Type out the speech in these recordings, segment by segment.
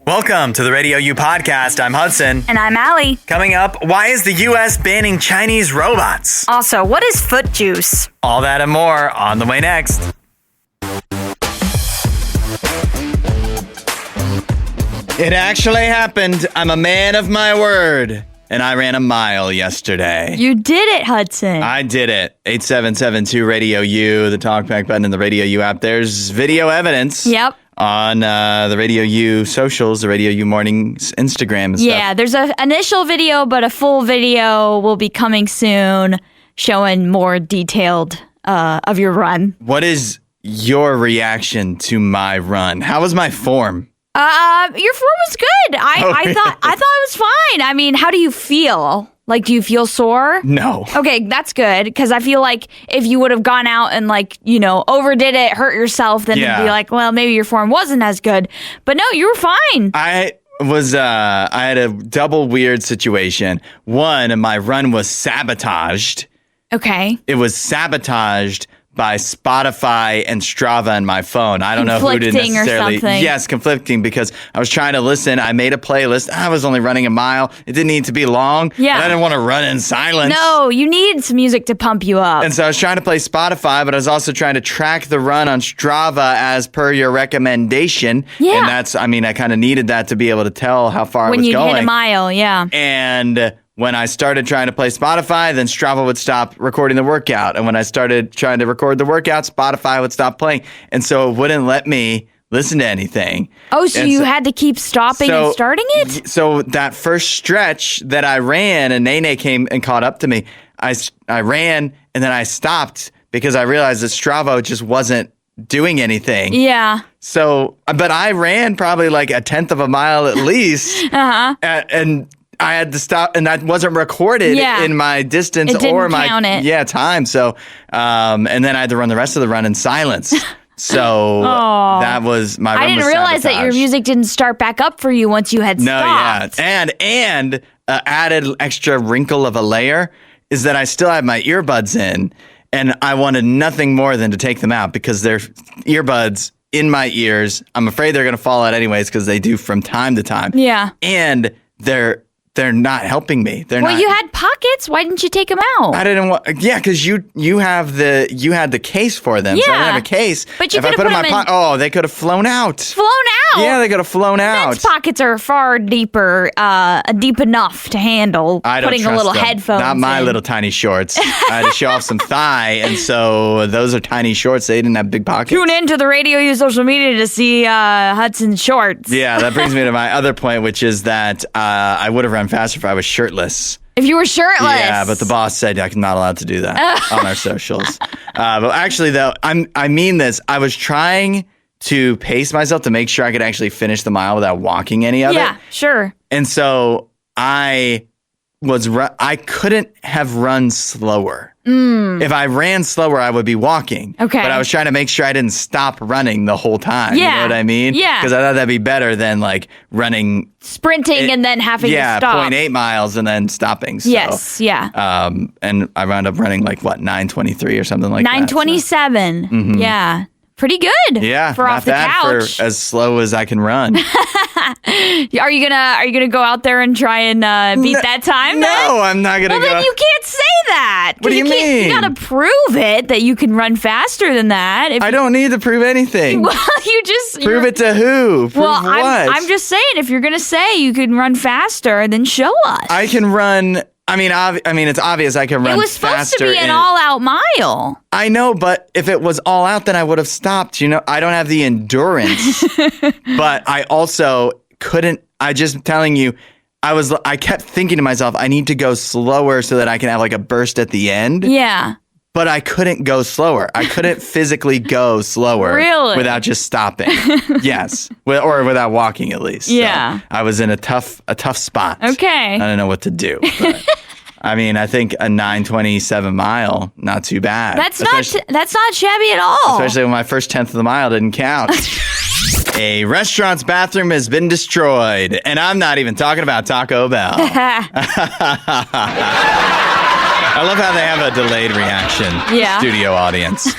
Welcome to the RadioU Podcast. I'm Hudson. And I'm Allie. Coming up, why is the U.S. banning Chinese robots? Also, what is foot juice? All that and more on the way next. It actually happened. I'm a man of my word. And I ran a mile yesterday. You did it, Hudson. I did it. 8772 RadioU, the talkback button in the RadioU app. There's video evidence. Yep. On the RadioU socials, the RadioU Mornings Instagram and stuff. Yeah, there's an initial video, but a full video will be coming soon showing more detailed of your run. What is your reaction to my run? How was my form? Your form was good. I thought it was fine. I mean, how do you feel? Like, do you feel sore? No. Okay, that's good, because I feel like if you would have gone out and, overdid it, hurt yourself, then it'd be like, well, maybe your form wasn't as good. But no, you were fine. I had a double weird situation. One, my run was sabotaged. Okay. It was sabotaged by Spotify and Strava on my phone. I don't know who did necessarily. Or something. Yes, conflicting, because I was trying to listen. I made a playlist. I was only running a mile. It didn't need to be long. Yeah. I didn't want to run in silence. No, you need some music to pump you up. And so I was trying to play Spotify, but I was also trying to track the run on Strava as per your recommendation. Yeah. And I kind of needed that to be able to tell how far I was going. When you hit a mile, yeah. And when I started trying to play Spotify, then Strava would stop recording the workout. And when I started trying to record the workout, Spotify would stop playing. And so it wouldn't let me listen to anything. Oh, so you had to keep stopping and starting it? So that first stretch that I ran, and Nene came and caught up to me, I ran and then I stopped because I realized that Strava just wasn't doing anything. Yeah. So, but I ran probably like a tenth of a mile at least. Uh-huh. And I had to stop, and that wasn't recorded in my distance or my time. So, and then I had to run the rest of the run in silence. So that was my. I didn't realize that your music didn't start back up for you once you had stopped. And added extra wrinkle of a layer is that I still have my earbuds in, and I wanted nothing more than to take them out because they're earbuds in my ears. I'm afraid they're going to fall out anyways because they do from time to time. Yeah, and they're not helping me. Well, you had pockets. Why didn't you take them out? I didn't want. Yeah, because you had the case for them. Yeah. So I didn't have a case. But you if I put them in my pocket, they could have flown out. Flown out? Yeah, they could have flown out. Men's pockets are far deeper, deep enough to handle putting a little headphones. Not my little tiny shorts. I had to show off some thigh, and so those are tiny shorts. They didn't have big pockets. Tune into the RadioU social media to see Hudson's shorts. Yeah, that brings me to my other point, which is that I would have run faster if I was shirtless. If you were shirtless. Yeah, but the boss said I'm not allowed to do that on our socials. But actually, though, I mean this. I was trying to pace myself to make sure I could actually finish the mile without walking any of it. Yeah, sure. And so I couldn't have run slower. If I ran slower, I would be walking. Okay. But I was trying to make sure I didn't stop running the whole time. Yeah. You know what I mean? Yeah. Because I thought that'd be better than like running. Sprinting and then having to stop. 0.8 miles and then stopping. So, yes, yeah. And I wound up running like, 9:23 or something like 9:27. that. So. Mm-hmm. Yeah. Pretty good. Yeah. For off the couch. For as slow as I can run. Are you gonna go out there and try and beat that time? No, then? I'm not gonna. Well, then you can't say that. What do you mean? You gotta prove it that you can run faster than that. I don't need to prove anything. Well, you just prove it to who? Prove what? I'm just saying, if you're gonna say you can run faster, then show us. I can run. I mean, it's obvious I can run faster. It was supposed to be an all-out mile. I know, but if it was all out, then I would have stopped. You know, I don't have the endurance, but I also couldn't. I just telling you, I kept thinking to myself, I need to go slower so that I can have like a burst at the end. Yeah. But I couldn't go slower. I couldn't physically go slower without just stopping. Yes. Or without walking at least. Yeah. So I was in a tough spot. Okay. I don't know what to do. But, I mean, I think a 9:27 mile, not too bad. That's not shabby at all. Especially when my first tenth of the mile didn't count. A restaurant's bathroom has been destroyed, and I'm not even talking about Taco Bell. I love how they have a delayed reaction, studio audience.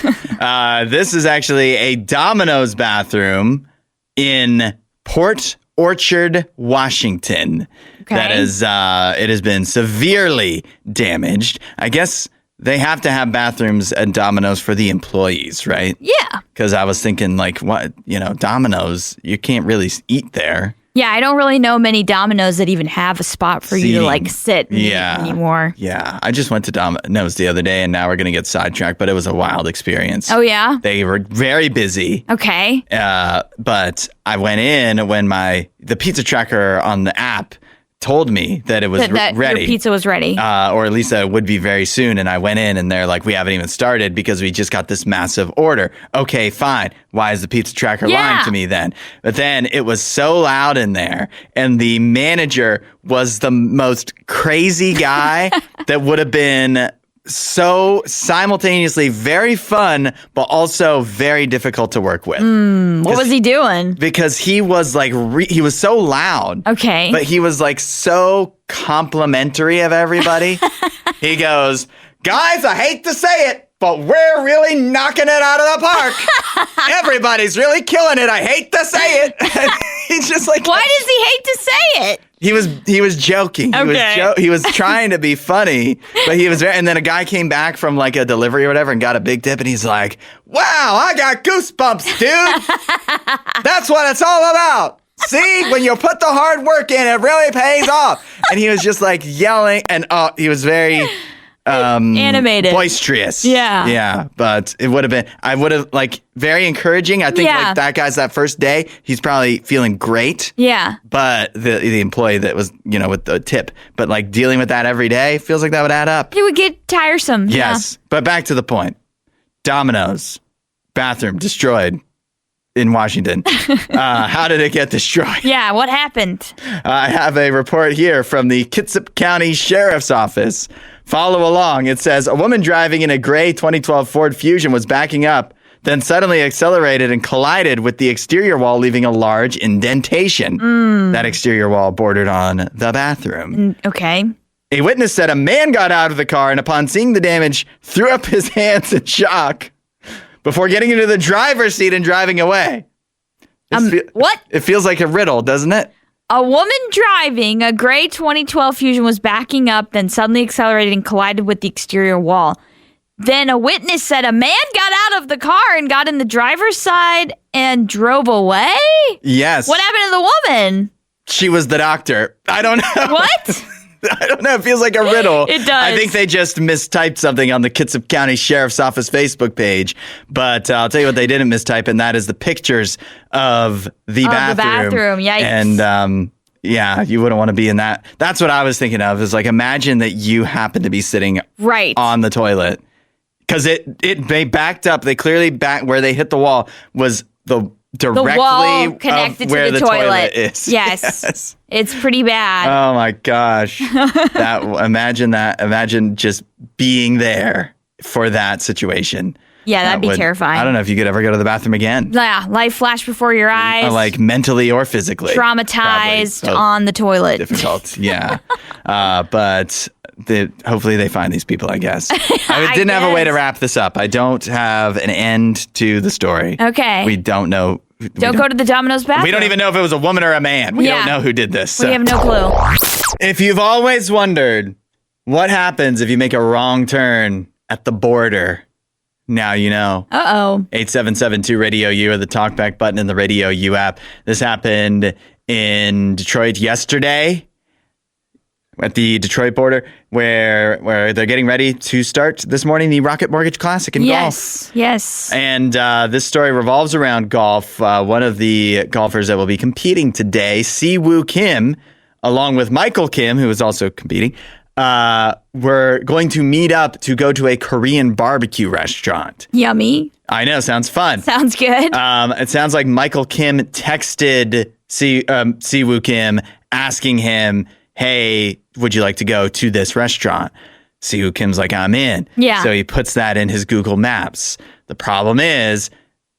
This is actually a Domino's bathroom in Port Orchard, Washington. Okay. That is, it has been severely damaged. I guess they have to have bathrooms at Domino's for the employees, right? Yeah. Because I was thinking, like, what, Domino's, you can't really eat there. Yeah, I don't really know many Domino's that even have a spot for you to like sit and eat anymore. Yeah, I just went to Domino's the other day, and now we're going to get sidetracked, but it was a wild experience. Oh, yeah? They were very busy. Okay. But I went in when the pizza tracker on the app told me that it was ready. Your pizza was ready. Or at least it would be very soon. And I went in and they're like, we haven't even started because we just got this massive order. Okay, fine. Why is the pizza tracker lying to me then? But then it was so loud in there. And the manager was the most crazy guy that would have been so simultaneously very fun, but also very difficult to work with. What was he doing? Because he was like, he was so loud. Okay. But he was like so complimentary of everybody. He goes, guys, I hate to say it, but we're really knocking it out of the park. Everybody's really killing it. I hate to say it. He's just like, why does he hate to say it? He was joking. He was trying to be funny, but he was very, and then a guy came back from like a delivery or whatever and got a big tip, and he's like, wow, I got goosebumps, dude. That's what it's all about. See, when you put the hard work in, it really pays off. And he was just like yelling, and he was very animated, boisterous. Yeah. But it would have been, I would have like very encouraging. I think like that guy's that first day, he's probably feeling great. Yeah. But the employee that was, with the tip, but like dealing with that every day feels like that would add up. It would get tiresome. Yes. But back to the point. Domino's bathroom destroyed in Washington. How did it get destroyed? Yeah, what happened? I have a report here from the Kitsap County Sheriff's Office. Follow along. It says, a woman driving in a gray 2012 Ford Fusion was backing up, then suddenly accelerated and collided with the exterior wall, leaving a large indentation. That exterior wall bordered on the bathroom. Okay. A witness said a man got out of the car and upon seeing the damage, threw up his hands in shock before getting into the driver's seat and driving away. What? It feels like a riddle, doesn't it? A woman driving a gray 2012 Fusion was backing up, then suddenly accelerated and collided with the exterior wall. Then a witness said a man got out of the car and got in the driver's side and drove away? Yes. What happened to the woman? She was the doctor. I don't know. What? I don't know. It feels like a riddle. It does. I think they just mistyped something on the Kitsap County Sheriff's Office Facebook page. But I'll tell you what they didn't mistype, and that is the pictures of the bathroom. The bathroom, yikes. And yeah, you wouldn't want to be in that. That's what I was thinking of, is like, imagine that you happen to be sitting on the toilet. Because they backed up. They clearly where they hit the wall was directly the wall connected where to the toilet is. Yes. It's pretty bad. Oh my gosh. Imagine just being there for that situation. Yeah, that'd be terrifying. I don't know if you could ever go to the bathroom again. Yeah, life flash before your eyes. Like mentally or physically. Traumatized on the toilet. Difficult, yeah. But hopefully they find these people, I guess. I didn't have a way to wrap this up. I don't have an end to the story. Okay. We don't know. Don't go to the Domino's bathroom. We don't even know if it was a woman or a man. We don't know who did this. We have no clue. If you've always wondered what happens if you make a wrong turn at the border, now you know. 877-2-RADIO-U or the talkback button in the RadioU app. This happened in Detroit yesterday at the Detroit border where they're getting ready to start this morning the Rocket Mortgage Classic in golf. Yes. And this story revolves around golf. One of the golfers that will be competing today, Siwoo Kim, along with Michael Kim, who is also competing, we're going to meet up to go to a Korean barbecue restaurant. Yummy. I know, sounds fun. Sounds good. It sounds like Michael Kim texted Siwoo Kim asking him, hey, would you like to go to this restaurant? Siwoo Kim's like, I'm in. Yeah. So he puts that in his Google Maps. The problem is,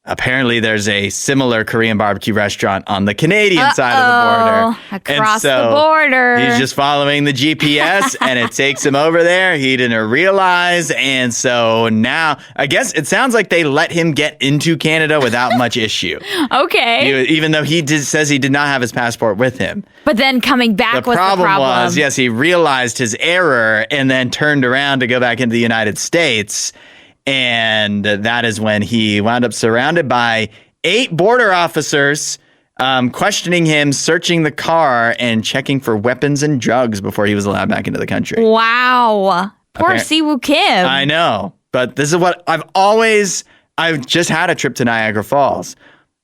apparently there's a similar Korean barbecue restaurant on the Canadian side of the border. Across the border. He's just following the GPS and it takes him over there. He didn't realize. And so now, I guess it sounds like they let him get into Canada without much issue. Okay. Even though says he did not have his passport with him. But then coming back was the problem. Was, yes, he realized his error and then turned around to go back into the United States. And that is when he wound up surrounded by 8 border officers, questioning him, searching the car, and checking for weapons and drugs before he was allowed back into the country. Wow. Poor Siwoo Kim. I know. But this is what I've just had a trip to Niagara Falls.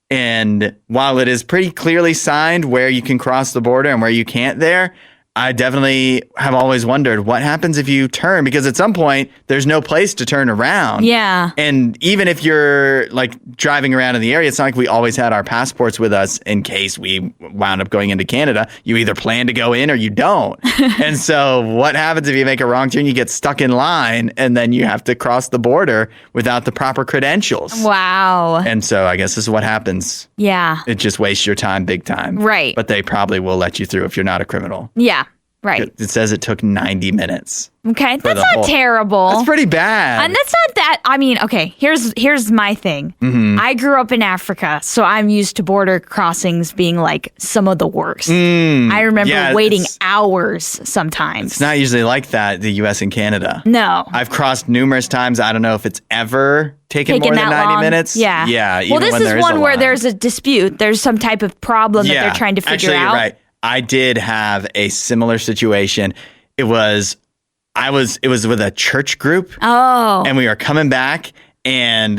And while it is pretty clearly signed where you can cross the border and where you can't there, I definitely have always wondered what happens if you turn, because at some point there's no place to turn around. Yeah. And even if you're like driving around in the area, it's not like we always had our passports with us in case we wound up going into Canada. You either plan to go in or you don't. And so what happens if you make a wrong turn? You get stuck in line and then you have to cross the border without the proper credentials. Wow. And so I guess this is what happens. Yeah. It just wastes your time big time. Right. But they probably will let you through if you're not a criminal. Yeah. Right. It says it took 90 minutes. Okay, that's not terrible. That's pretty bad. And that's not that. I mean, okay, here's my thing. Mm-hmm. I grew up in Africa, so I'm used to border crossings being like some of the worst. I remember waiting hours sometimes. It's not usually like that, the U.S. and Canada. No. I've crossed numerous times. I don't know if it's ever taken more than 90 minutes. Yeah. Yeah. Well, this is one where there's a dispute. There's some type of problem that they're trying to figure out. You're right. I did have a similar situation. It was with a church group. Oh. And we were coming back and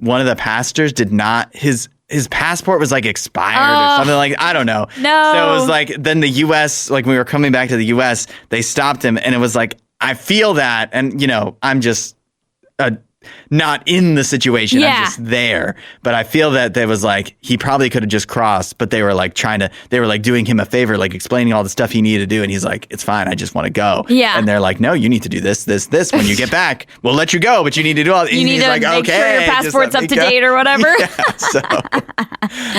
one of the pastors did not his passport was like expired or something like, I don't know. No. So it was like, then the US, like when we were coming back to the US, they stopped him and it was like, I feel that. And I'm just not in the situation. Yeah. I'm just there. But I feel that there was like, he probably could have just crossed, but they were like doing him a favor, like explaining all the stuff he needed to do. And he's like, it's fine. I just want to go. Yeah. And they're like, no, you need to do this when you get back. We'll let you go, but you need to do all. You need to like, make sure your passport's up to date or whatever.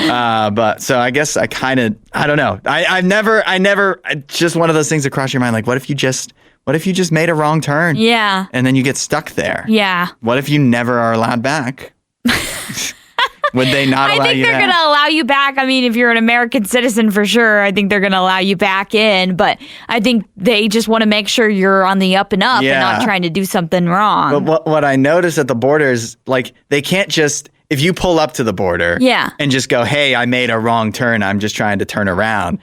Yeah, so I guess I don't know. It's just one of those things that cross your mind. Like, what if you just made a wrong turn? Yeah. And then you get stuck there. Yeah. What if you never are allowed back? Would they not allow you back? I think they're going to allow you back. I mean, if you're an American citizen, for sure, I think they're going to allow you back in. But I think they just want to make sure you're on the up and up and not trying to do something wrong. But what I noticed at the border is, like, they can't just, if you pull up to the border and just go, hey, I made a wrong turn, I'm just trying to turn around.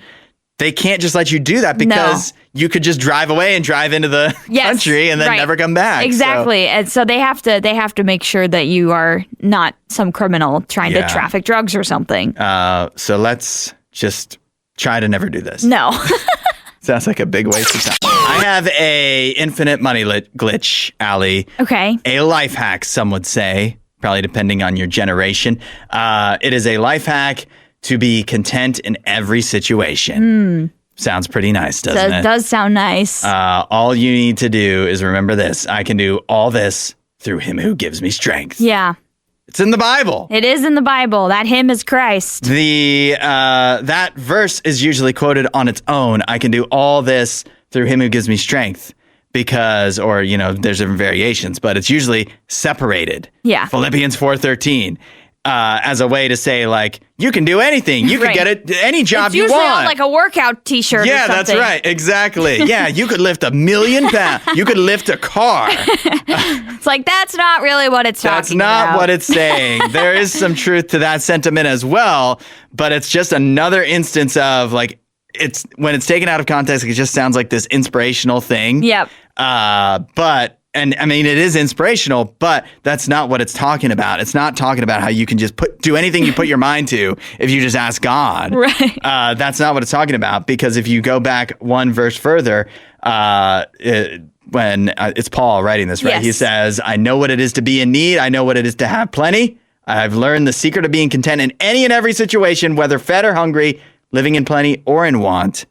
They can't just let you do that because you could just drive away and drive into the country and then never come back. Exactly. And so they have to make sure that you are not some criminal trying to traffic drugs or something. So let's just try to never do this. No. Sounds like a big waste of time. I have a infinite money glitch, Allie. Okay. A life hack, some would say, probably depending on your generation. It is a life hack to be content in every situation. Sounds pretty nice, doesn't it? It does sound nice. All you need to do is remember this. I can do all this through him who gives me strength. Yeah. It's in the Bible. It is in the Bible. That him is Christ. That verse is usually quoted on its own. I can do all this through him who gives me strength. Because, there's different variations, but it's usually separated. Yeah. Philippians 4:13. As a way to say, like, you can do anything. You can get any job you want. It's usually on like a workout T-shirt or something. Yeah, that's right. Exactly. Yeah, you could lift 1,000,000 pounds. You could lift a car. It's like, that's not really what it's talking about. That's not what it's saying. There is some truth to that sentiment as well, but it's just another instance of, like, when it's taken out of context, it just sounds like this inspirational thing. Yep. And I mean, it is inspirational, but that's not what it's talking about. It's not talking about how you can just do anything you put your mind to if you just ask God. Right. That's not what it's talking about, because if you go back one verse further, when it's Paul writing this, right? Yes. He says, I know what it is to be in need. I know what it is to have plenty. I've learned the secret of being content in any and every situation, whether fed or hungry, living in plenty or in want.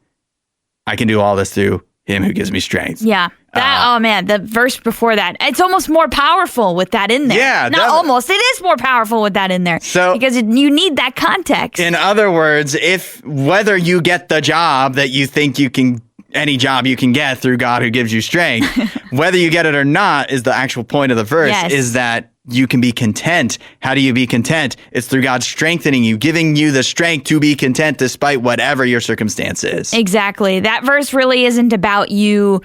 I can do all this through him who gives me strength. Yeah. Oh man, the verse before that, it's almost more powerful with that in there. Yeah, not almost. It is more powerful with that in there. So, because you need that context. In other words, whether you get the job that you think you can, any job you can get through God who gives you strength, whether you get it or not is the actual point of the verse. Yes. Is that you can be content. How do you be content? It's through God strengthening you, giving you the strength to be content despite whatever your circumstance is. Exactly. That verse really isn't about you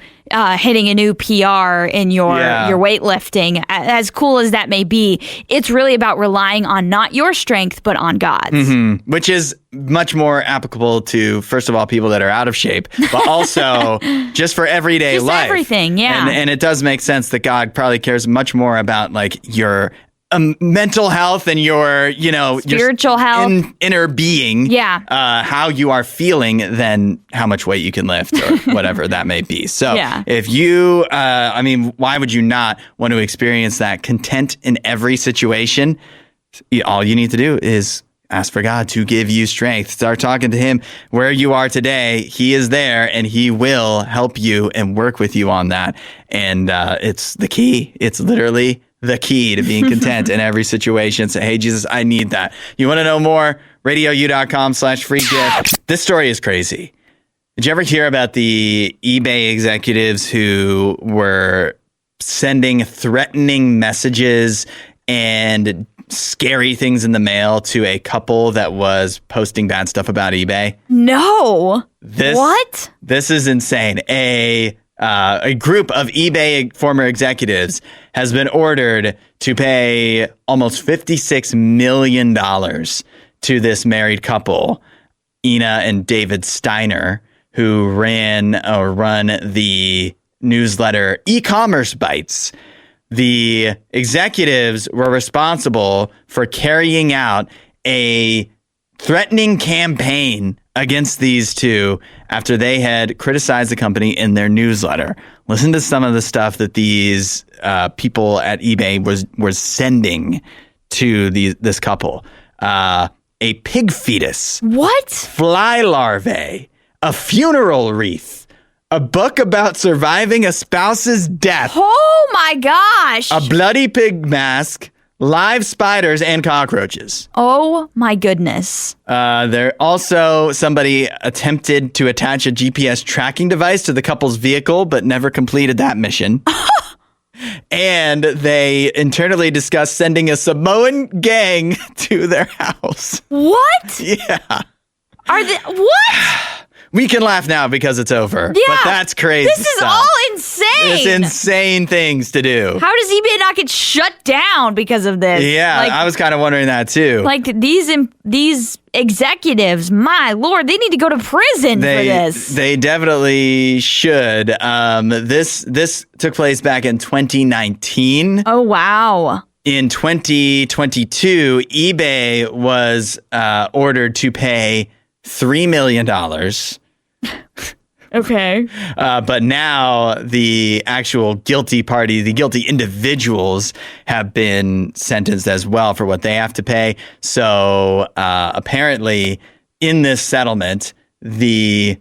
hitting a new PR in your weightlifting. As cool as that may be, it's really about relying on not your strength, but on God's. Mm-hmm. Which is much more applicable to, first of all, people that are out of shape, but also just for everyday life. Everything, yeah. And it does make sense that God probably cares much more about like your mental health and your, spiritual health, inner being, how you are feeling than how much weight you can lift or whatever that may be. So if you, why would you not want to experience that content in every situation? All you need to do is ask for God to give you strength. Start talking to him where you are today. He is there and he will help you and work with you on that. And it's the key. It's literally the key to being content in every situation. Say, hey, Jesus, I need that. You want to know more? RadioU.com/free gift. This story is crazy. Did you ever hear about the eBay executives who were sending threatening messages and scary things in the mail to a couple that was posting bad stuff about eBay? No. What? This is insane. A group of eBay former executives has been ordered to pay almost $56 million to this married couple, Ina and David Steiner, who run the newsletter E-Commerce Bites. The executives were responsible for carrying out a threatening campaign against these two after they had criticized the company in their newsletter. Listen to some of the stuff that these people at eBay was sending to this couple. A pig fetus. What? Fly larvae. A funeral wreath. A book about surviving a spouse's death. Oh my gosh. A bloody pig mask. Live spiders and cockroaches. Oh my goodness. There also somebody attempted to attach a GPS tracking device to the couple's vehicle, but never completed that mission. And they internally discussed sending a Samoan gang to their house. What? Yeah. What? We can laugh now because it's over. Yeah. But that's crazy. This is all insane. It's insane things to do. How does eBay not get shut down because of this? Yeah, I was kind of wondering that too. Like these executives, my Lord, they need to go to prison for this. They definitely should. This took place back in 2019. Oh, wow. In 2022, eBay was ordered to pay $3 million. Okay. But now the actual guilty party, the guilty individuals have been sentenced as well for what they have to pay. So apparently in this settlement, the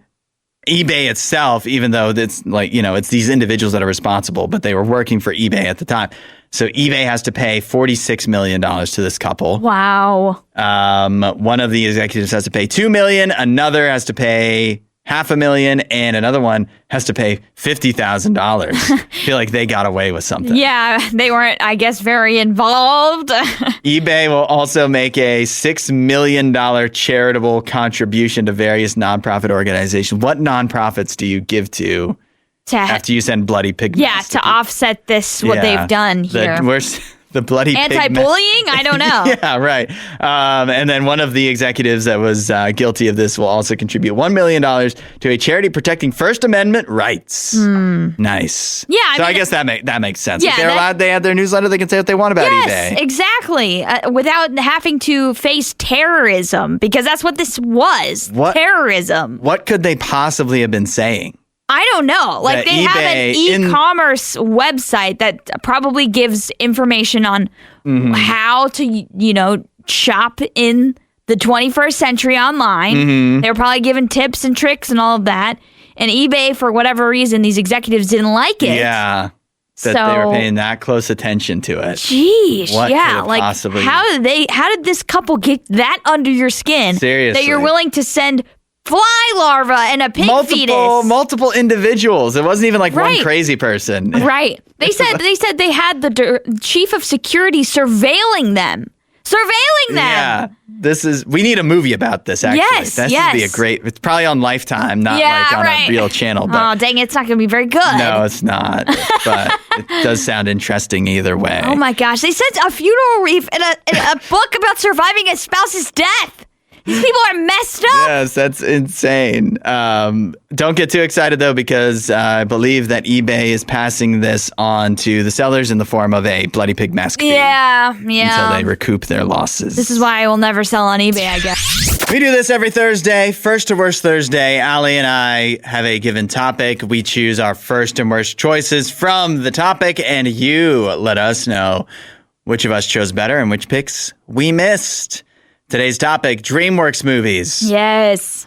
eBay itself, even though it's it's these individuals that are responsible, but they were working for eBay at the time. So eBay has to pay $46 million to this couple. Wow. One of the executives has to pay $2 million. Another has to pay $500,000, and another one has to pay $50,000. I feel like they got away with something. Yeah, they weren't, I guess, very involved. eBay will also make a $6 million charitable contribution to various nonprofit organizations. What nonprofits do you give to after you send bloody pig? Yeah, to offset what they've done here. The bloody anti-bullying? I don't know. Yeah, right. And then one of the executives that was guilty of this will also contribute $1 million to a charity protecting First Amendment rights. Nice. Yeah. I guess that makes sense. Yeah, if they're allowed, they have their newsletter, they can say what they want about eBay. Yes, exactly. Without having to face terrorism, because that's what this was. Terrorism. What could they possibly have been saying? I don't know. Like, they have an e-commerce website that probably gives information on how to, shop in the 21st century online. They're probably giving tips and tricks and all of that. And eBay, for whatever reason, these executives didn't like it. Yeah. That they were paying that close attention to it. Jeez, what yeah. could have possibly... how did this couple get that under your skin? Seriously. That you're willing to send fly larva and a pig fetus. Multiple individuals. It wasn't even like one crazy person. Right. They said they had the chief of security surveilling them. Yeah. We need a movie about this, actually. Yes, This would be a great, it's probably on Lifetime, not on a real channel. But oh, dang, it's not going to be very good. No, it's not. But it does sound interesting either way. Oh my gosh. They said a funeral wreath in a book about surviving a spouse's death. These people are messed up. Yes, that's insane. Don't get too excited, though, because I believe that eBay is passing this on to the sellers in the form of a bloody pig mask fee. Yeah. Until they recoup their losses. This is why I will never sell on eBay, I guess. We do this every Thursday, first to worst Thursday. Allie and I have a given topic. We choose our first and worst choices from the topic, and you let us know which of us chose better and which picks we missed. Today's topic, Dreamworks movies. Yes.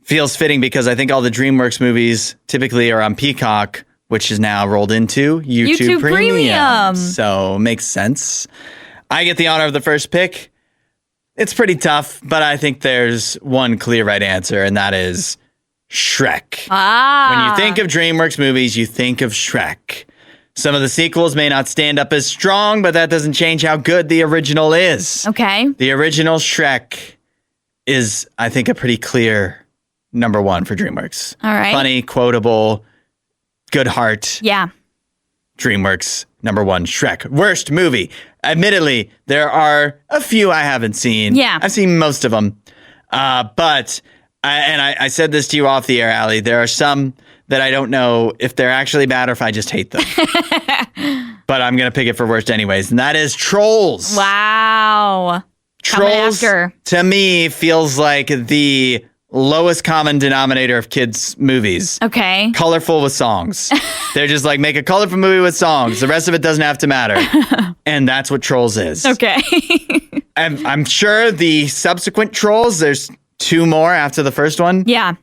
Feels fitting because I think all the Dreamworks movies typically are on Peacock, which is now rolled into YouTube Premium. So makes sense. I get the honor of the first pick. It's pretty tough, but I think there's one clear right answer, and that is Shrek. When you think of Dreamworks movies, you think of Shrek. Some of the sequels may not stand up as strong, but that doesn't change how good the original is. Okay. The original Shrek is, I think, a pretty clear number one for Dreamworks. All right. Funny, quotable, good heart. Yeah. Dreamworks, number one, Shrek. Worst movie. Admittedly, there are a few I haven't seen. Yeah. I've seen most of them. But I said this to you off the air, Allie, there are some that I don't know if they're actually bad or if I just hate them. But I'm going to pick it for worst anyways, and that is Trolls. Wow. Trolls, to me, feels like the lowest common denominator of kids' movies. Okay. Colorful with songs. They're just like, make a colorful movie with songs. The rest of it doesn't have to matter. And that's what Trolls is. Okay. I'm sure the subsequent Trolls, there's 2 more after the first one. Yeah.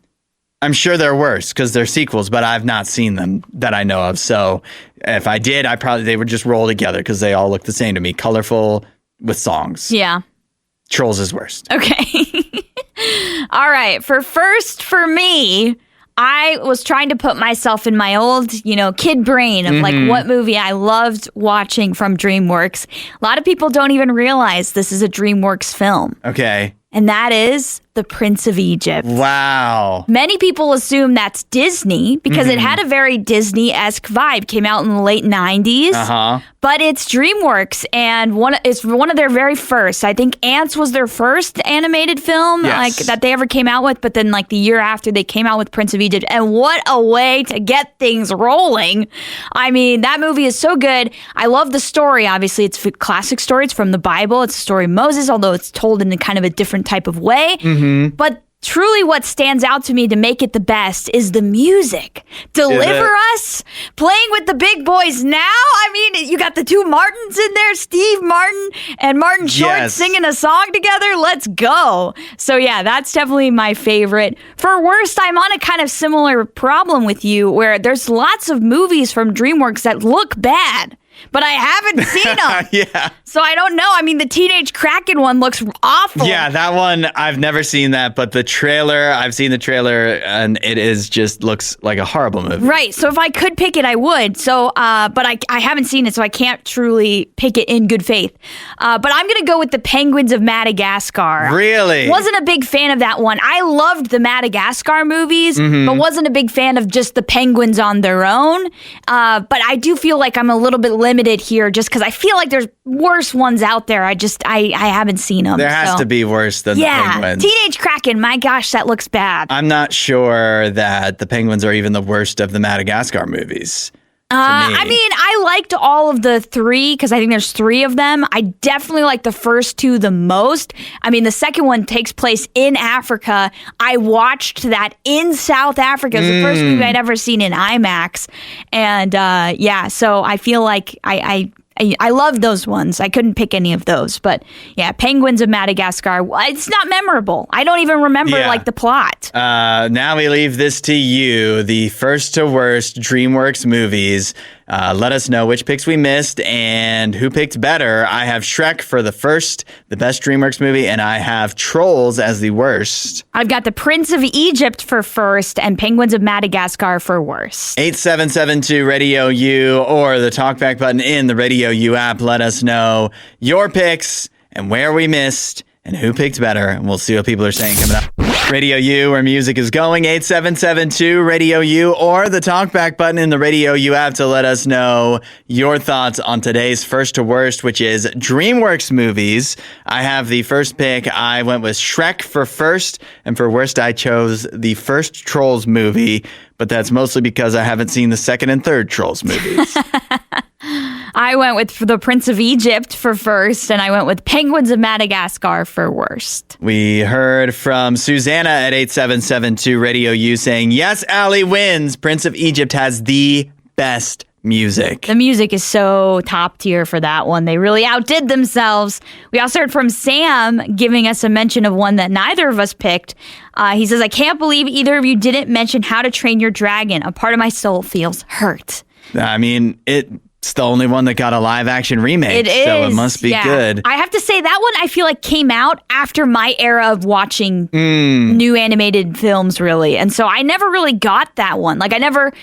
I'm sure they're worse because they're sequels, but I've not seen them that I know of. So if I did, they would just roll together because they all look the same to me. Colorful with songs. Yeah. Trolls is worst. Okay. All right. For me, I was trying to put myself in my old, kid brain of like what movie I loved watching from DreamWorks. A lot of people don't even realize this is a DreamWorks film. Okay. And that is The Prince of Egypt. Wow. Many people assume that's Disney because it had a very Disney-esque vibe. Came out in the late 90s. Uh-huh. But it's DreamWorks, and it's one of their very first. I think Ants was their first animated film that they ever came out with, but then the year after they came out with Prince of Egypt. And what a way to get things rolling. I mean, that movie is so good. I love the story. Obviously, it's a classic story. It's from the Bible. It's the story of Moses, although it's told in a kind of a different type of way. But truly what stands out to me to make it the best is the music. Deliver Us, playing with the big boys now. I mean, you got the 2 Martins in there, Steve Martin and Martin Short singing a song together. Let's go. So yeah, that's definitely my favorite. For worst, I'm on a kind of similar problem with you where there's lots of movies from DreamWorks that look bad. But I haven't seen them. Yeah. So I don't know. I mean, the Teenage Kraken one looks awful. Yeah, that one, I've never seen that. But the trailer, I've seen the trailer, and it is just looks like a horrible movie. Right. So if I could pick it, I would. So, but I haven't seen it, so I can't truly pick it in good faith. But I'm going to go with the Penguins of Madagascar. Really? Wasn't a big fan of that one. I loved the Madagascar movies, but wasn't a big fan of just the penguins on their own. But I do feel like I'm a little bit limited here just because I feel like there's worse ones out there. I haven't seen them. There has to be worse than the Penguins. Teenage Kraken, my gosh, that looks bad. I'm not sure that the Penguins are even the worst of the Madagascar movies. I mean, I liked all of the 3 because I think there's 3 of them. I definitely like the first 2 the most. I mean, the second one takes place in Africa. I watched that in South Africa. It was the first movie I'd ever seen in IMAX. And so I feel like I I love those ones. I couldn't pick any of those. But yeah, Penguins of Madagascar, it's not memorable. I don't even remember the plot. Now we leave this to you, the first to worst DreamWorks movies. Let us know which picks we missed and who picked better. I have Shrek for the best DreamWorks movie, and I have Trolls as the worst. I've got The Prince of Egypt for first and Penguins of Madagascar for worst. 8772 Radio U or the talkback button in the Radio U app. Let us know your picks and where we missed and who picked better. And we'll see what people are saying coming up. Radio U, where music is going, 8772 Radio U or the talkback button in the Radio U app to let us know your thoughts on today's first to worst, which is DreamWorks movies. I have the first pick. I went with Shrek for first, and for worst, I chose the first Trolls movie, but that's mostly because I haven't seen the second and third Trolls movies. I went with The Prince of Egypt for first, and I went with Penguins of Madagascar for worst. We heard from Susanna at 8772 Radio U saying, yes, Allie wins. Prince of Egypt has the best music. The music is so top tier for that one. They really outdid themselves. We also heard from Sam giving us a mention of one that neither of us picked. He says, I can't believe either of you didn't mention How to Train Your Dragon. A part of my soul feels hurt. I mean, it's the only one that got a live action remake. It is. So it must be good. I have to say that one I feel like came out after my era of watching new animated films, really. And so I never really got that one. Like I never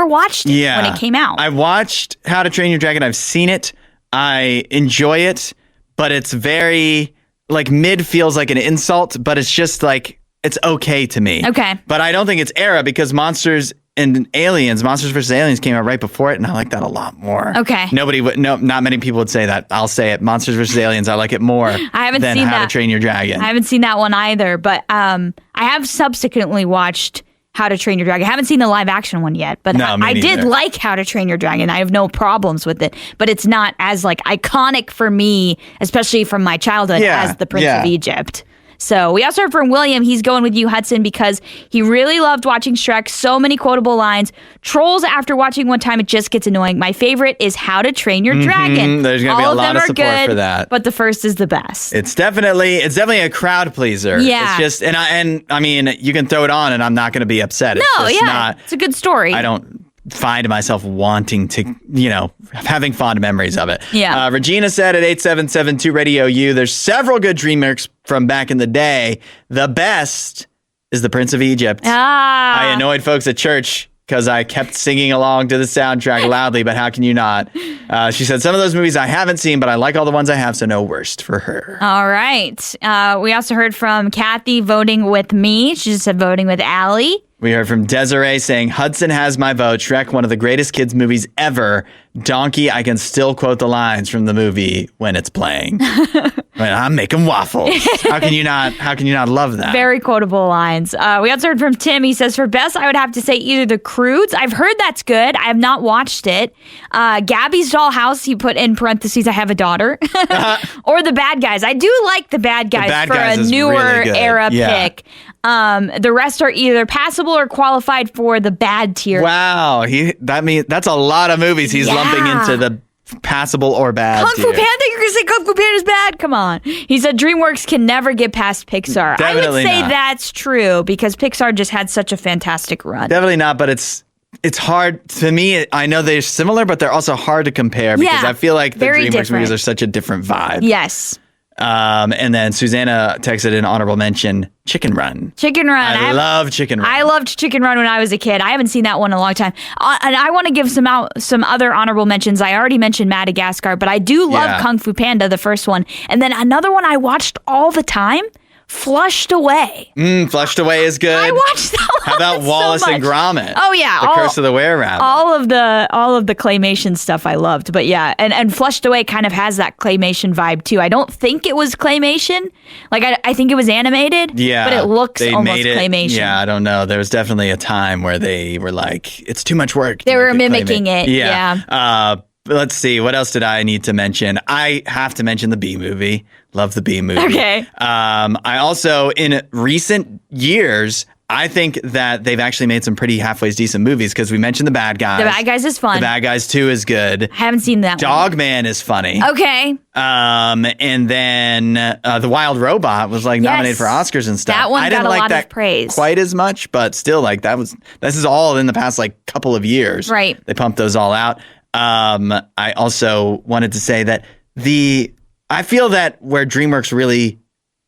watched it when it came out. I watched How to Train Your Dragon. I've seen it. I enjoy it, but it's very mid feels like an insult, but it's just it's okay to me. Okay. But I don't think it's era because Monsters vs. Aliens came out right before it, and I like that a lot more. Okay. Not many people would say that. I'll say it. Monsters vs. Aliens, I like it more than How to Train Your Dragon. I haven't seen that one either, but I have subsequently watched How to Train Your Dragon. I haven't seen the live action one yet, but I did like How to Train Your Dragon. I have no problems with it, but it's not as iconic for me, especially from my childhood, as The Prince of Egypt. So we also heard from William. He's going with you, Hudson, because he really loved watching Shrek. So many quotable lines. Trolls, after watching one time, it just gets annoying. My favorite is How to Train Your Dragon. There's going to be a lot of support for that. But the first is the best. It's definitely a crowd pleaser. Yeah. It's just, and I mean, you can throw it on and I'm not going to be upset. It's a good story. I don't find myself wanting to, having fond memories of it. Yeah. Regina said at 8772 Radio U, there's several good DreamWorks from back in the day. The best is The Prince of Egypt. I annoyed folks at church because I kept singing along to the soundtrack loudly, but how can you not? She said, some of those movies I haven't seen, but I like all the ones I have, so no worst for her. All right. We also heard from Kathy voting with me. She just said voting with Allie. We heard from Desiree saying, Hudson has my vote. Shrek, one of the greatest kids movies ever. Donkey, I can still quote the lines from the movie when it's playing. I'm making waffles. How can you not love that? Very quotable lines. We also heard from Tim. He says, for best, I would have to say either The Croods. I've heard that's good. I have not watched it. Gabby's Dollhouse, he put in parentheses, I have a daughter. Or The Bad Guys. I do like The Bad Guys for a newer really era pick. The rest are either passable or qualified for the bad tier. Wow, that's a lot of movies he's lumping into the passable or bad Kung Fu Panda? You're going to say Kung Fu Panda's bad? Come on. He said DreamWorks can never get past Pixar. Definitely I would say not. that's true because Pixar just had such a fantastic run. Definitely not, but it's hard to me. I know they're similar, but they're also hard to compare because I feel like the DreamWorks movies are such a different vibe. Yes. And then Susanna texted an honorable mention, Chicken Run. Chicken Run. I love Chicken Run. I loved Chicken Run when I was a kid. I haven't seen that one in a long time. And I want to give some other honorable mentions. I already mentioned Madagascar, but I do love Kung Fu Panda, the first one. And then another one I watched all the time, Flushed Away. Flushed Away is good. I watched that one. How about Wallace and Gromit? Oh yeah, The Curse of the Were-Rabbit. All of the claymation stuff I loved, but yeah, and Flushed Away kind of has that claymation vibe too. I don't think it was claymation, I think it was animated. Yeah, but it looks almost claymation. Yeah, I don't know. There was definitely a time where they were like, it's too much work. They were mimicking it. Yeah. Let's see. What else did I need to mention? I have to mention the Bee Movie. Love the Bee Movie. Okay. I also, in recent years, I think that they've actually made some pretty halfway decent movies because we mentioned The Bad Guys. The Bad Guys is fun. The Bad Guys 2 is good. I haven't seen that one. Dogman is funny. Okay. And then The Wild Robot was like nominated for Oscars and stuff. That one I didn't got a like lot that of praise. quite as much, but still, like this is all in the past like couple of years. Right. They pumped those all out. I also wanted to say that I feel that where DreamWorks really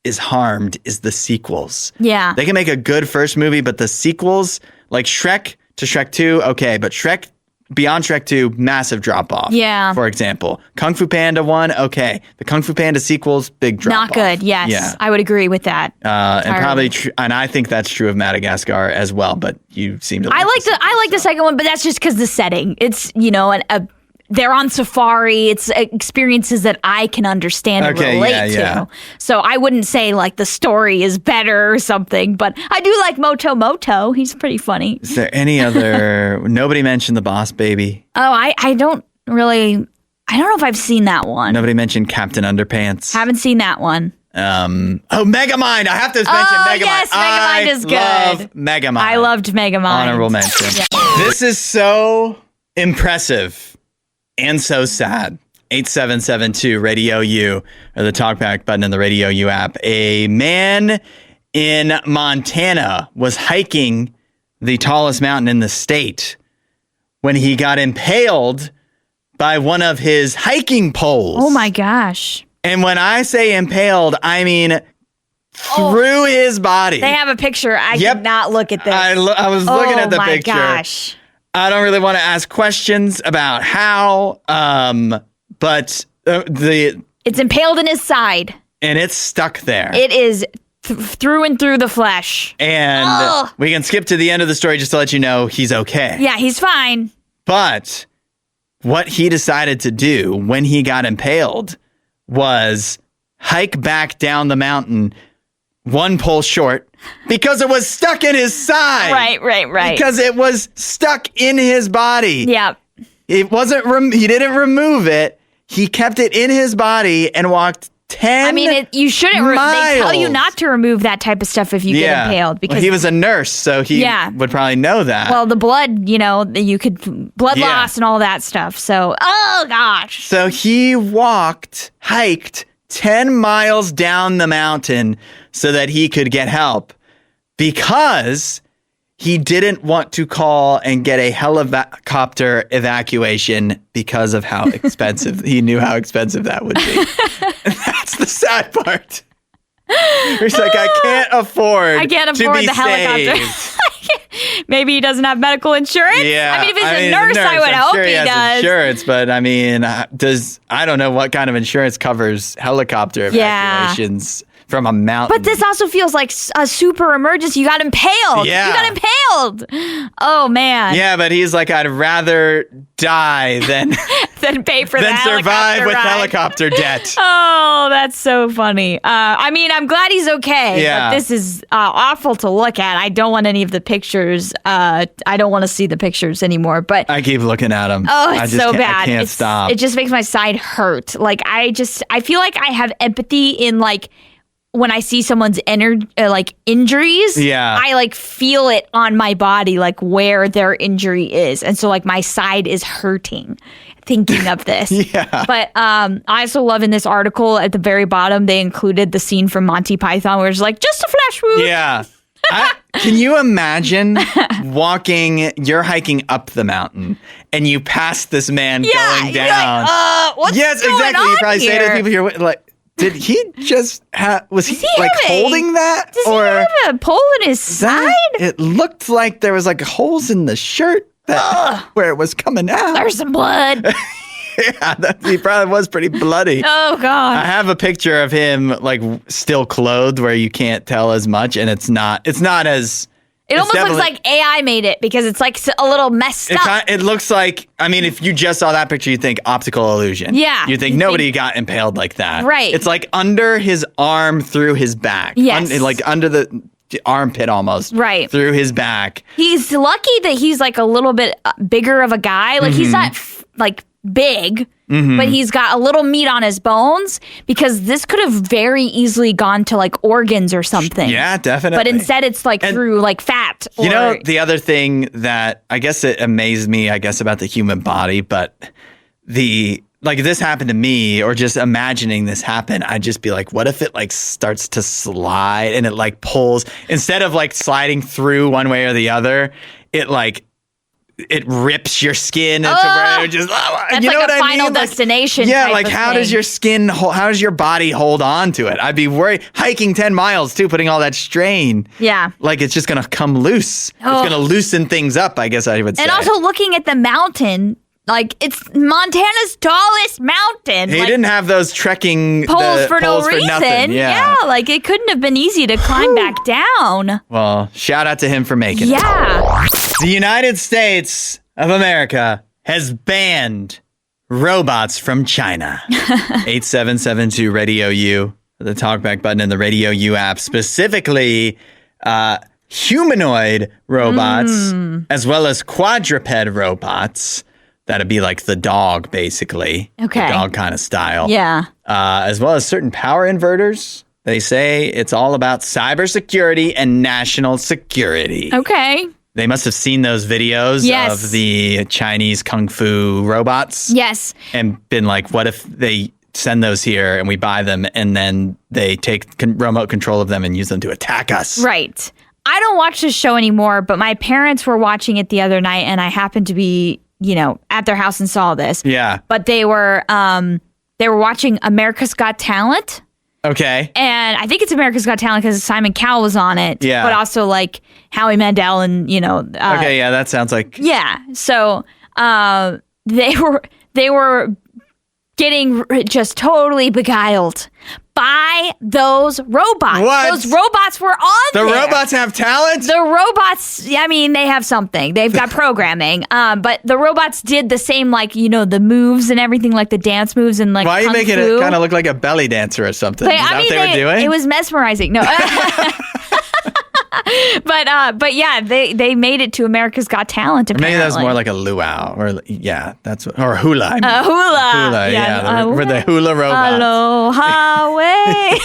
is harmed is the sequels. Yeah. They can make a good first movie, but the sequels, like Shrek to Shrek 2, okay, but Shrek beyond Shrek 2, massive drop off. Yeah. For example, Kung Fu Panda 1, okay. The Kung Fu Panda sequels, big drop off. Not good. Yes. Yeah. I would agree with that. And probably and I think that's true of Madagascar as well, but you seem to I like the second one, but that's just because the setting. It's, they're on safari. It's experiences that I can understand and relate to. So I wouldn't say like the story is better or something, but I do like Moto. He's pretty funny. Is there any other? Nobody mentioned The Boss Baby. Oh, I don't know if I've seen that one. Nobody mentioned Captain Underpants. Haven't seen that one. Megamind. I have to mention Megamind. Yes, Megamind is good. Love Megamind. I loved Megamind. Honorable mention. Yeah. This is so impressive. And so sad. 8772 Radio U, or the talkback button in the Radio U app. A man in Montana was hiking the tallest mountain in the state when he got impaled by one of his hiking poles. Oh my gosh. And when I say impaled, I mean through his body. They have a picture. I did not look at this. I was looking at the picture. Oh my gosh. I don't really want to ask questions about how, but it's impaled in his side. And it's stuck there. It is through and through the flesh. And we can skip to the end of the story just to let you know he's okay. Yeah, he's fine. But what he decided to do when he got impaled was hike back down the mountain one pole short because it was stuck in his side. Right. Because it was stuck in his body. Yeah. It wasn't, he didn't remove it. He kept it in his body and walked 10 you shouldn't. They tell you not to remove that type of stuff if you get impaled. Because he was a nurse, so he would probably know that. Well, the blood, you could, blood loss and all that stuff. So, oh gosh. So he hiked 10 miles down the mountain so that he could get help because he didn't want to call and get a helicopter evacuation because of how expensive. He knew how expensive that would be. That's the sad part. He's like, I can't afford the helicopter. Maybe he doesn't have medical insurance. Yeah, if he's a nurse, I would hope he does. Insurance, but I don't know what kind of insurance covers helicopter evacuations from a mountain. But this also feels like a super emergency. You got impaled. Yeah. You got impaled. Oh man. Yeah, but he's like, I'd rather die than than pay for than survive with ride. Helicopter debt. Oh, that's so funny. I'm glad he's okay. Yeah. But this is awful to look at. I don't want any of the pictures. I don't want to see the pictures anymore. But I keep looking at them. Oh, it's so bad. I can't stop. It just makes my side hurt. Like I feel like I have empathy in like when I see someone's injuries. Yeah. I feel it on my body, like where their injury is. And so my side is hurting thinking of this. Yeah. But I also love in this article at the very bottom, they included the scene from Monty Python where it's like, just a flash wound. Yeah. Can you imagine you're hiking up the mountain and you pass this man going down? What's yes, going exactly. on You probably here? say to people here, like, did he just was he holding that? Does he have a pole in his side? It looked like there was holes in the shirt where it was coming out. There's some blood. Yeah, he probably was pretty bloody. Oh, God. I have a picture of him still clothed where you can't tell as much, and it's not as... It almost looks like AI made it because it's a little messed up. It looks like, if you just saw that picture, you'd think optical illusion. Yeah. You'd think nobody got impaled like that. Right. It's under his arm through his back. Yes. Under the armpit almost. Right. Through his back. He's lucky that he's a little bit bigger of a guy. He's not big. but he's got a little meat on his bones because this could have very easily gone to like organs or something. Yeah, definitely. But instead it's like through like fat. You know, the other thing that I guess it amazed me, about the human body, but if this happened to me or just imagining this happen, I'd just be like, what if it like starts to slide and it like pulls instead of like sliding through one way or the other, it rips your skin into where it just, that's you know like what a I final mean? destination. Yeah, type like of how thing. does your skin, how does your body hold on to it? I'd be worried. Hiking 10 miles too, putting all that strain. Yeah. Like it's just going to come loose. It's going to loosen things up, I guess I would say. And also looking at the mountain, like it's Montana's tallest mountain. He like, didn't have those trekking poles for no reason. nothing. Yeah. Like it couldn't have been easy to climb back down. Well, shout out to him for making it. Yeah. The United States of America has banned robots from China. 8772 Radio U, the talkback button in the Radio U app, specifically humanoid robots, as well as quadruped robots. That'd be like the dog, basically. Okay. The dog kind of style. Yeah. As well as certain power inverters. They say it's all about cybersecurity and national security. Okay. They must have seen those videos Yes. of the Chinese kung fu robots. Yes. And been like, what if they send those here and we buy them and then they take remote control of them and use them to attack us? Right. I don't watch this show anymore, but my parents were watching it the other night and I happened to be, at their house and saw this. Yeah. But they were watching America's Got Talent. Okay. And I think it's America's Got Talent because Simon Cowell was on it. Yeah. But also like Howie Mandel and, okay, yeah, that sounds like... Yeah. So they were getting just totally beguiled by those robots. What? Those robots were on The there. robots have talent? The robots, I mean, they have something. They've got programming. But the robots did the same, the moves and everything, like the dance moves and like Why are you kung making fu. it kind of look like a belly dancer or something? Is that what they were doing? It was mesmerizing. No. But yeah, they made it to America's Got Talent. Apparently. Maybe that was more like a luau, or hula. I mean. Hula. Hula, yeah. We're the hula robots. Aloha way.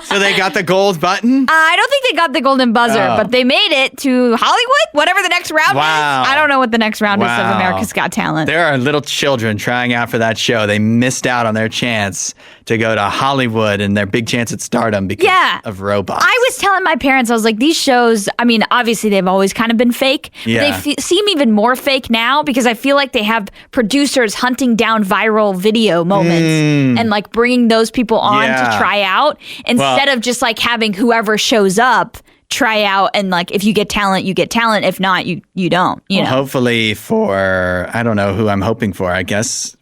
So they got the gold button? I don't think they got the golden buzzer, but they made it to Hollywood, whatever the next round is. I don't know what the next round is of America's Got Talent. There are little children trying out for that show. They missed out on their chance to go to Hollywood and their big chance at stardom because of robots. I was telling my parents, I was like, these shows, I mean, obviously they've always kind of been fake. Yeah. But they seem even more fake now because I feel like they have producers hunting down viral video moments and like bringing those people on to try out instead of just like having whoever shows up try out and like if you get talent, you get talent. If not, you don't. You know? Hopefully for, I don't know who I'm hoping for, I guess.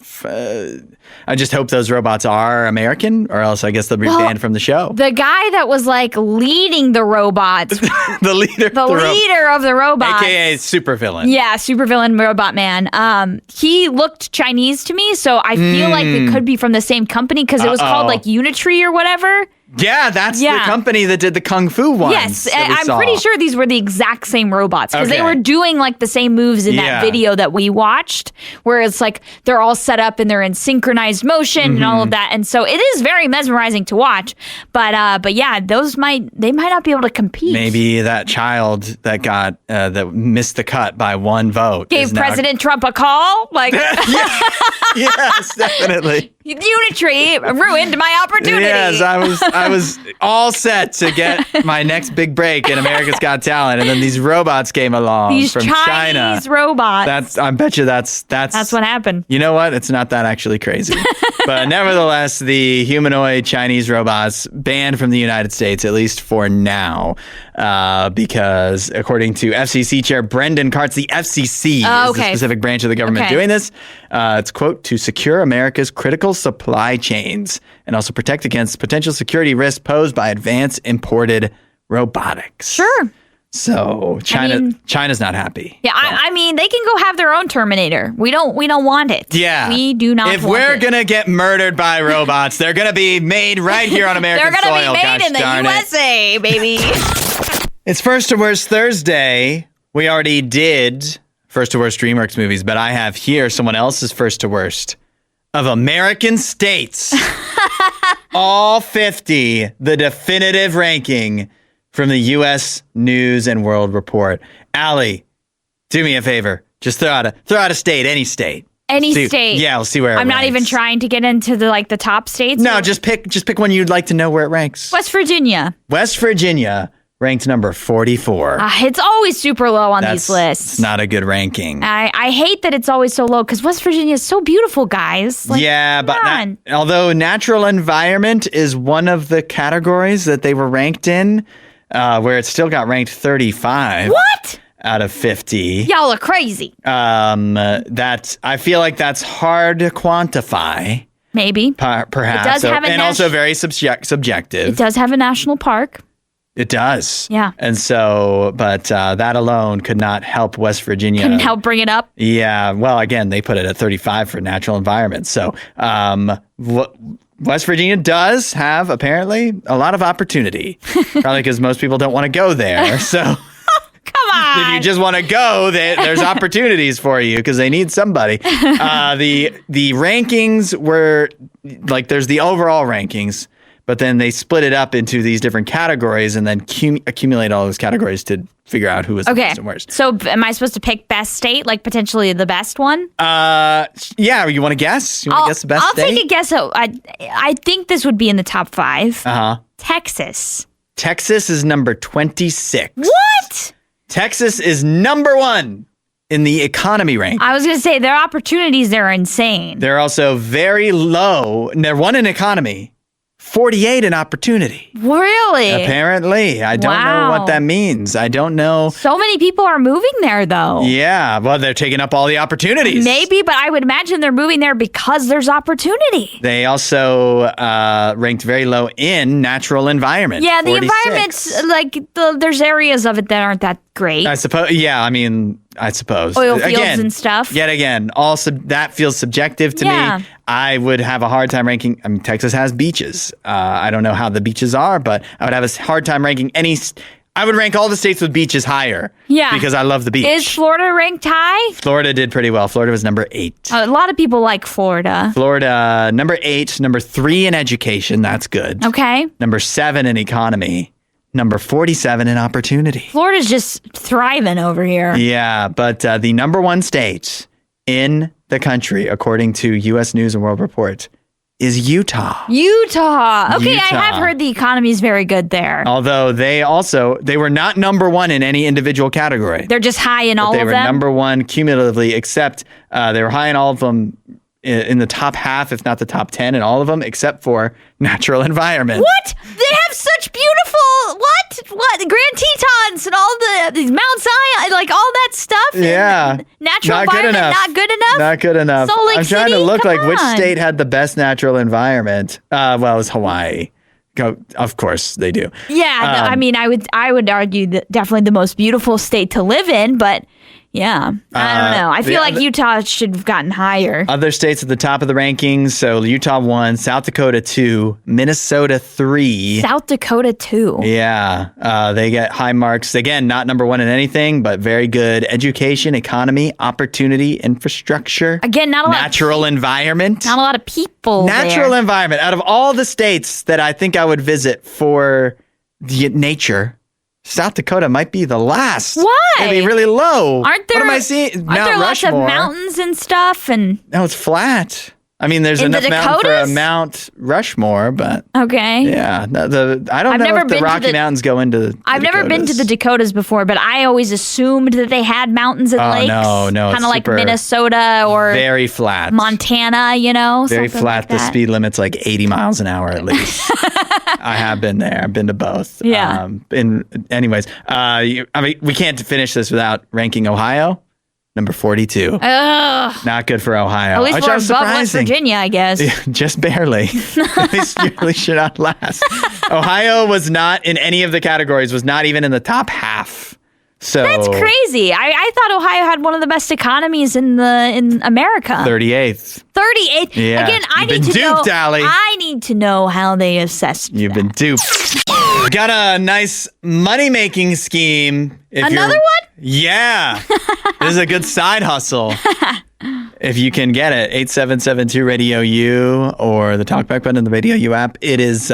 I just hope those robots are American or else I guess they'll be banned from the show. The guy that was like leading the robots. the leader of the robots. AKA supervillain. Yeah, supervillain robot man. He looked Chinese to me, so I feel like it could be from the same company because it was called like Unitree or whatever. Yeah, that's the company that did the Kung Fu ones. Yes, I'm pretty sure these were the exact same robots because they were doing like the same moves in that video that we watched, where it's like they're all set up and they're in synchronized motion and all of that, and so it is very mesmerizing to watch. But yeah, they might not be able to compete. Maybe that child that got that missed the cut by one vote gave President Trump a call, like yes, definitely. Unitree ruined my opportunity. Yes, I was all set to get my next big break in America's Got Talent, and then these robots came along from China. These robots. I bet you that's what happened. You know what? It's not that actually crazy. But nevertheless, the humanoid Chinese robots banned from the United States, at least for now, because according to FCC Chair Brendan Kartz, the FCC is the specific branch of the government doing this. It's, quote, to secure America's critical supply chains and also protect against potential security risks posed by advanced imported robotics. Sure. So China's not happy. Yeah, I mean, they can go have their own Terminator. We don't want it. Yeah. We do not If want we're it. going to get murdered by robots, they're going to be made right here on American soil. They're going to be made in the USA, baby. It's First to Worst Thursday. We already did first to worst DreamWorks movies, but I have here someone else's first to worst of American states. All 50, the definitive ranking from the U.S. News and World Report. Allie, do me a favor. Just throw out a state, any state. Any state. Yeah, we'll see where it I'm not ranks. even trying to get into the top states. No, just pick one you'd like to know where it ranks. West Virginia. West Virginia ranked number 44. It's always super low on these lists. It's not a good ranking. I hate that it's always so low because West Virginia is so beautiful, guys. Like, yeah, but on. although natural environment is one of the categories that they were ranked in, where it still got ranked 35. What? Out of 50. Y'all are crazy. I feel like that's hard to quantify. Maybe. Perhaps. It does have and also very subjective. It does have a national park. It does. Yeah. And so, but that alone could not help West Virginia. Couldn't help bring it up. Yeah. Well, again, they put it at 35 for natural environment. So, West Virginia does have apparently a lot of opportunity. Probably because most people don't want to go there. So. Come on. If you just want to go, there's opportunities for you because they need somebody. The rankings were like there's the overall rankings, but then they split it up into these different categories and then accumulate all those categories to figure out who was the best and worst. So am I supposed to pick best state, like potentially the best one? Yeah. You want to guess? You want to guess the best state? I'll take a guess. I think this would be in the top 5. Texas. Texas is number 26. What? Texas is number 1 in the economy rank. I was going to say their opportunities there are insane. They're also very low. They're 1 in economy, 48 in opportunity. Really? Apparently. I don't know what that means. I don't know. So many people are moving there, though. Yeah. Well, they're taking up all the opportunities. Maybe, but I would imagine they're moving there because there's opportunity. They also ranked very low in natural environment. Yeah, the 46. environment's like, there's areas of it that aren't that great. I suppose. Yeah, I suppose. Oil fields and stuff. Yet again, that feels subjective to me. I would have a hard time ranking. I mean, Texas has beaches. I don't know how the beaches are, but I would have a hard time ranking any. I would rank all the states with beaches higher. Yeah. Because I love the beach. Is Florida ranked high? Florida did pretty well. Florida was number 8. A lot of people like Florida. Florida, number 8. Number 3 in education. That's good. Okay. Number 7 in economy. Number 47 in opportunity. Florida's just thriving over here. Yeah, but the number 1 state in the country, according to U.S. News and World Report, is Utah. Utah. Okay, I have heard the economy is very good there. Although they were not number 1 in any individual category. They're just high in all of them? They were number 1 cumulatively, except they were high in all of them, in the top half, if not the top 10 in all of them, except for natural environment. What? They have such beautiful, what? Grand Tetons and all these Mount Zion, like all that stuff? Yeah. Natural environment, not good enough? Not good enough. Salt Lake I'm trying City? to look Come like which on. state had the best natural environment. Well, it was Hawaii. Of course they do. Yeah, I mean, I would argue that definitely the most beautiful state to live in, but yeah, I don't know. I feel like Utah should have gotten higher. Other states at the top of the rankings. So Utah 1, South Dakota 2, Minnesota 3. South Dakota 2. Yeah, they get high marks. Again, not number 1 in anything, but very good education, economy, opportunity, infrastructure. Again, not a lot. Natural environment. Not a lot of people. Natural there. environment. Out of all the states that I think I would visit for the nature, South Dakota might be the last. Why? It'd be really low. Aren't there? What am I seeing? Aren't there lots of mountains and stuff? And no, it's flat. I mean, there's in enough the mountain for a Dakotas? Mount Rushmore, but okay. Yeah, I don't know if the Rocky Mountains go into the I've never been to the Dakotas before, but I always assumed that they had mountains and lakes. No, kind of like Minnesota or very flat. Montana, very flat. Like the speed limit's like 80 miles an hour at least. I have been there. I've been to both. Yeah. Anyways, I mean, we can't finish this without ranking Ohio. Number 42. Ugh. Not good for Ohio. At least we're above West Virginia, I guess. Just barely. At least you really should not last. Ohio was not in any of the categories, was not even in the top half. So That's crazy. I thought Ohio had one of the best economies in America. 38th. 38th. Yeah. Again, I You've need been to know. duped, Allie. I need to know how they assessed You've that. been duped. Got a nice money-making scheme. Another one? Yeah. This is a good side hustle. If you can get it, 8772 Radio U or the talkback button in the Radio U app. It is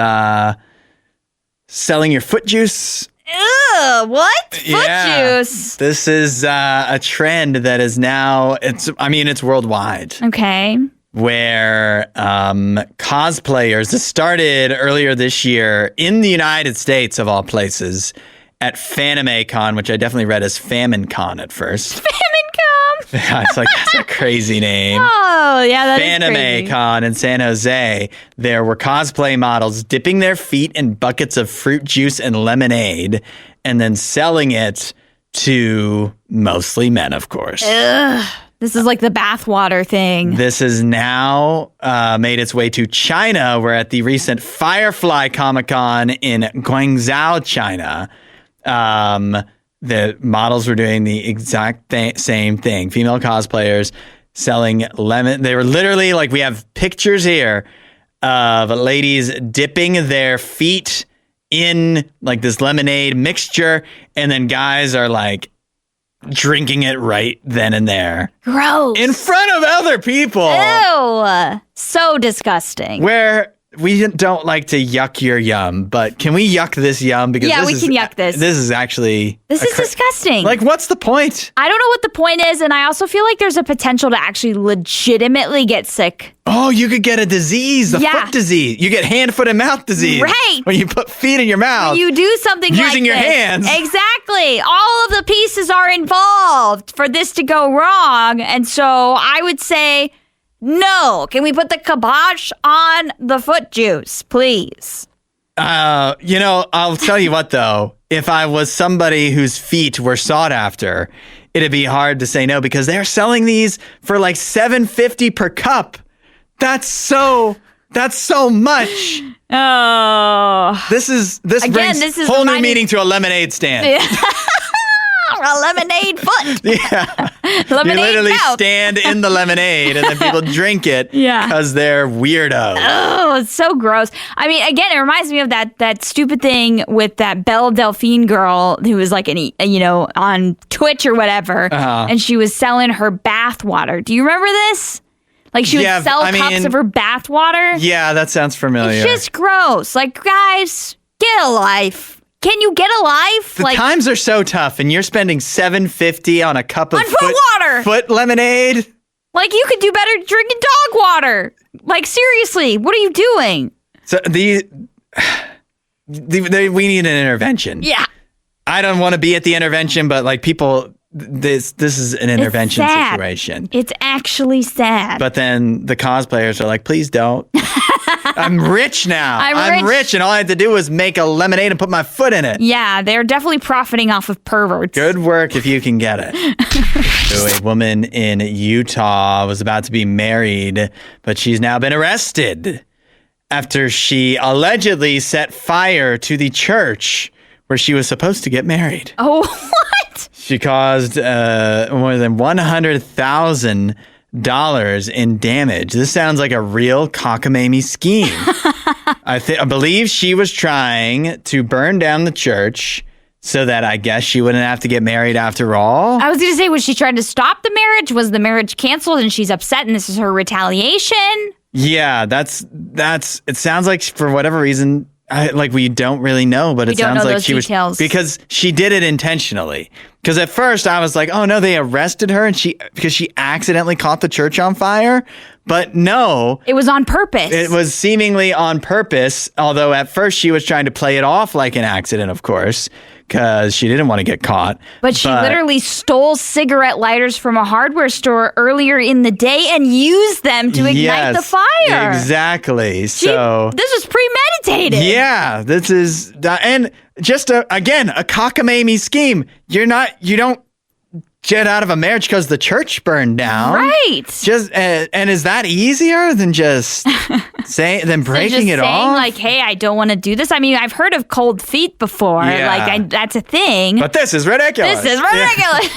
selling your foot juice. Ugh, what? Foot juice. This is a trend that is now, it's worldwide. Okay. Where cosplayers, this started earlier this year in the United States, of all places, at FanimeCon, which I definitely read as Famine Con at first. FamineCon. Yeah, it's like, that's a crazy name. Oh, yeah, that is crazy. FanimeCon in San Jose, there were cosplay models dipping their feet in buckets of fruit juice and lemonade and then selling it to mostly men, of course. Ugh. This is like the bathwater thing. This has now made its way to China, where at the recent Firefly Comic-Con in Guangzhou, China, the models were doing the exact same thing. Female cosplayers selling lemon. They were literally like, we have pictures here of ladies dipping their feet in like this lemonade mixture, and then guys are like drinking it right then and there. Gross. In front of other people. Ew. So disgusting. Where we don't like to yuck your yum, but can we yuck this yum? Because Yeah, this we is, can yuck this. This is actually... This is disgusting. Like, what's the point? I don't know what the point is, and I also feel like there's a potential to actually legitimately get sick. Oh, you could get a disease, the Yeah. foot disease. You get hand, foot, and mouth disease. Right. When you put feet in your mouth. You do something like Using your this. hands. Exactly. All of the pieces are involved for this to go wrong. And so I would say, no. Can we put the kibosh on the foot juice, please? I'll tell you what, though. If I was somebody whose feet were sought after, it'd be hard to say no, because they're selling these for like $7.50 per cup. That's so much. Oh. This Again, brings this is whole new reminding- meaning to a lemonade stand. A lemonade foot. Yeah. Lemonade You literally mouth. stand in the lemonade and then people drink it Yeah. because they're weirdos. Oh, it's so gross. I mean, again, it reminds me of that stupid thing with that Belle Delphine girl who was like, on Twitch or whatever, and she was selling her bath water. Do you remember this? Like she would sell cups of her bath water. Yeah, that sounds familiar. It's just gross. Like, guys, get a life. Can you get a life? The times are so tough, and you're spending $7.50 on a cup of foot water. Foot lemonade. Like, you could do better drinking dog water. Like, seriously, what are you doing? So we need an intervention. Yeah. I don't want to be at the intervention, but like people, this is an intervention It's sad. situation. It's actually sad. But then the cosplayers are like, please don't. I'm rich now. I'm rich. And all I had to do was make a lemonade and put my foot in it. Yeah, they're definitely profiting off of perverts. Good work if you can get it. So a woman in Utah was about to be married, but she's now been arrested after she allegedly set fire to the church where she was supposed to get married. Oh, what? She caused more than $100,000 in damage. This sounds like a real cockamamie scheme. I believe she was trying to burn down the church so that I guess she wouldn't have to get married after all. I was going to say, was she trying to stop the marriage? Was the marriage canceled and she's upset and this is her retaliation? Yeah, that's. It sounds like for whatever reason, we don't really know, but it sounds like she was, because she did it intentionally. Because at first I was like, oh no, they arrested her because she accidentally caught the church on fire. But no, it was on purpose. It was seemingly on purpose. Although at first she was trying to play it off like an accident, of course, because she didn't want to get caught. But she literally stole cigarette lighters from a hardware store earlier in the day and used them to ignite the fire. Exactly. This was premeditated. Yeah, this is, and just again, a cockamamie scheme. You don't get out of a marriage because the church burned down. Right. Just and is that easier than just breaking it off? Like, hey, I don't want to do this. I mean, I've heard of cold feet before. Yeah. Like, that's a thing. But this is ridiculous. This is ridiculous.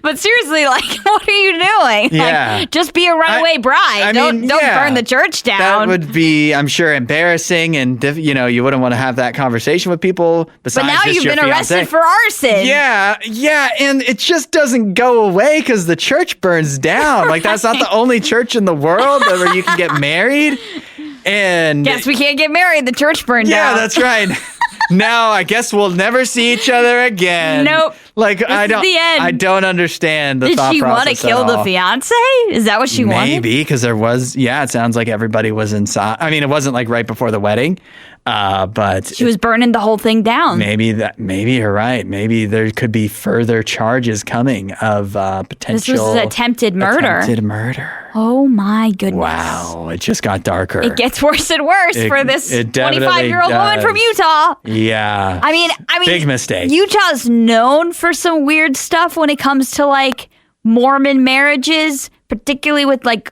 But seriously, like, what are you doing? Yeah. Like, just be a runaway bride. Don't burn the church down. That would be, I'm sure, embarrassing, and you wouldn't want to have that conversation with people. Besides, but now just you've your been fiance. arrested for arson. Yeah, and it just doesn't go away because the church burns down. Like, that's not the only church in the world where you can get married. And guess we can't get married. The church burned down. Yeah, that's right. Now I guess we'll never see each other again. Nope. Like, This is the end. I don't understand the Did thought she process want to kill at the all. fiance? Is that what she wanted? Maybe, because there was, it sounds like everybody was inside. I mean, it wasn't like right before the wedding, but She was burning the whole thing down. maybe you're right. Maybe there could be further charges coming of potential. This was attempted murder. Attempted murder. Oh my goodness. Wow, it just got darker. It gets worse and worse for this it definitely 25-year-old woman does. from Utah. Yeah. I mean, big mistake. Utah's known for some weird stuff when it comes to like Mormon marriages, particularly with like,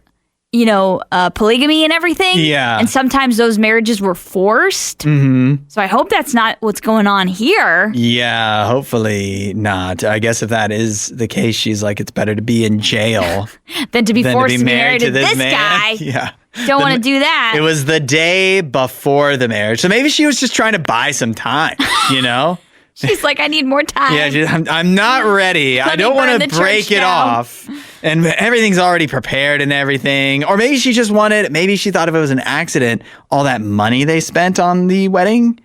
polygamy and everything. Yeah. And sometimes those marriages were forced. Mm-hmm. So I hope that's not what's going on here. Yeah, hopefully not. I guess if that is the case, she's like, it's better to be in jail than to be forced to be married to this man. guy. Yeah. Don't want to do that. It was the day before the marriage. So maybe she was just trying to buy some time, She's like, I need more time. Yeah, I'm not ready. I don't want to break it off. And everything's already prepared and everything. Or maybe she just maybe she thought if it was an accident, all that money they spent on the wedding,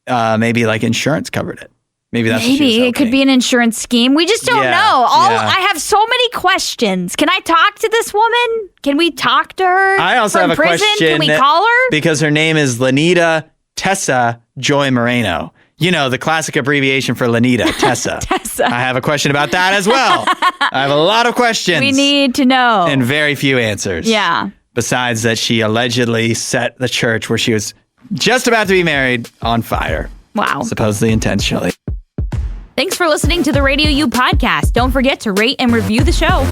maybe like insurance covered it. Maybe that's what she was it could be an insurance scheme. We just don't know. I have so many questions. Can I talk to this woman? Can we talk to her? I also have a prison? question. Can we call her? Because her name is Lanita Tessa Joy Moreno. The classic abbreviation for Lanita, Tessa. Tessa. I have a question about that as well. I have a lot of questions. We need to know. And very few answers. Yeah. Besides that she allegedly set the church where she was just about to be married on fire. Wow. Supposedly intentionally. Thanks for listening to the RadioU Podcast. Don't forget to rate and review the show.